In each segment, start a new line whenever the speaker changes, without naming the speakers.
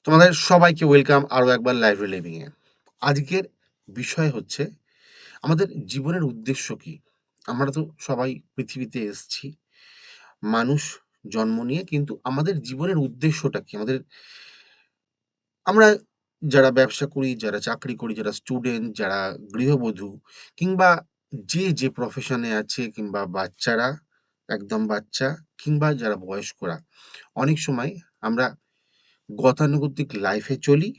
তোমাদের সবাইকে ওয়েলকাম আরো একবার লাইব্রেরি লিভিং এ। আজকের বিষয় হচ্ছে আমাদের জীবনের উদ্দেশ্য কি? আমরা তো সবাই পৃথিবীতে এসেছি। মানুষ জন্ম নিয়ে কিন্তু আমাদের জীবনের উদ্দেশ্যটা কি? আমরা যারা ব্যবসা করি, যারা চাকরি করি, যারা স্টুডেন্ট, যারা গৃহবধূ কিংবা যে প্রফেশনে আছে কিংবা বাচ্চারা, একদম বাচ্চা কিংবা যারা বয়স্করা, অনেক সময় আমরা গতানুগতিক লাইফে চলি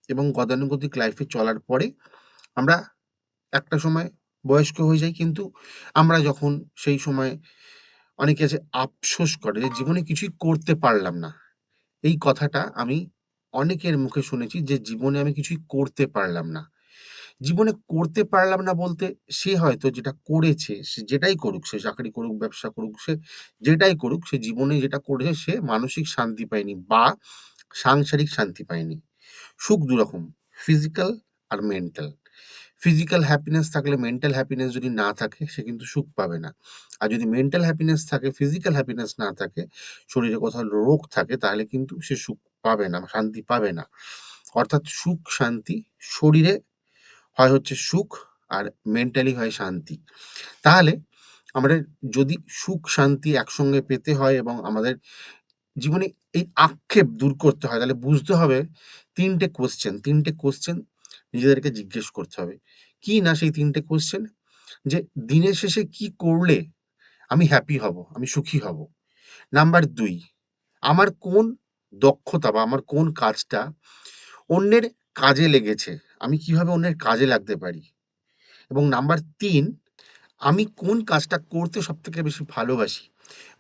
এবং গতানুগতিক লাইফে চলার পরে আমরা একটা সময় বয়স্ক হয়ে যাই। কিন্তু আমরা যখন সেই সময় অনেকে আছে আফসোস করে যে জীবনে কিছুই করতে পারলাম না। এই কথাটা আমি অনেকের মুখে শুনেছি যে জীবনে আমি কিছুই করতে পারলাম না। জীবনে করতে পারলাম না বলতে সে হয়তো যেটা করেছে, সে যেটাই করুক, সে চাকরি করুক, ব্যবসা করুক, সে যেটাই করুক, সে জীবনে যেটা করেছে সে মানসিক শান্তি পায়নি বা সাংসারিক শান্তি পায়নি। সুখ ২ রকম, ফিজিক্যাল আর মেন্টাল। ফিজিক্যাল হ্যাপিনেস থাকলে মেন্টাল হ্যাপিনেস যদি না থাকে সে কিন্তু সুখ পাবে না। আর যদি মেন্টাল হ্যাপিনেস থাকে, ফিজিক্যাল হ্যাপিনেস না থাকে, শরীরে কোথাও রোগ থাকে তাহলে কিন্তু সে সুখ পাবে না, শান্তি পাবে না। অর্থাৎ সুখ শান্তি শরীরে হয় হচ্ছে সুখ আর মেন্টালি হয় শান্তি। তাহলে আমাদের যদি সুখ শান্তি একসঙ্গে পেতে হয় এবং আমাদের জীবনে এই আক্ষেপ দূর করতে হয় তাহলে বুঝতে হবে ৩ টে কোয়েশ্চেন নিজেদেরকে জিজ্ঞেস করতে হবে। কি না সেই ৩ টে কোয়েশ্চেন? যে দিনের শেষে কি করলে আমি হ্যাপি হব, আমি সুখী হব? নাম্বার ২, আমার কোন দক্ষতা বা আমার কোন কাজটা অন্যের কাজে লেগেছে? আমি কিভাবে অন্যের কাজে লাগতে পারি? এবং নাম্বার ৩, আমি কোন কাজটা করতে সবথেকে বেশি ভালোবাসি?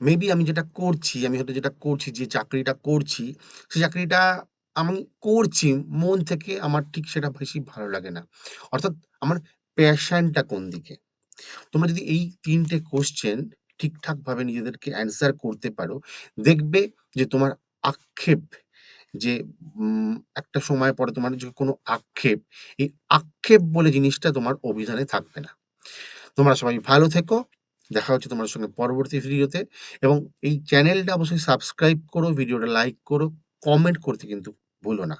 মেবি আমি হয়তো যেটা করছি, যে চাকরিটা করছি, সেই চাকরিটা আমি করছি মন থেকে, আমার ঠিক সেটা বেশি ভালো লাগে না। অর্থাৎ আমার প্যাশনটা কোন দিকে? তোমরা যদি এই ৩ টে কোয়েশ্চেন ঠিকঠাকভাবে নিজেদেরকে অ্যান্সার করতে পারো, দেখবে যে তোমার আক্ষেপ যে একটা সময় পরে তোমার যে কোনো আক্ষেপ, এই আক্ষেপ বলে জিনিসটা তোমার অভিধানে থাকবে না। তোমরা সবাই ভালো থেকো। দেখা হচ্ছে তোমাদের সঙ্গে পরবর্তী ভিডিওতে এবং এই চ্যানেলটা অবশ্যই সাবস্ক্রাইব করো, ভিডিওটা লাইক করো, কমেন্ট করতে কিন্তু ভুলো না।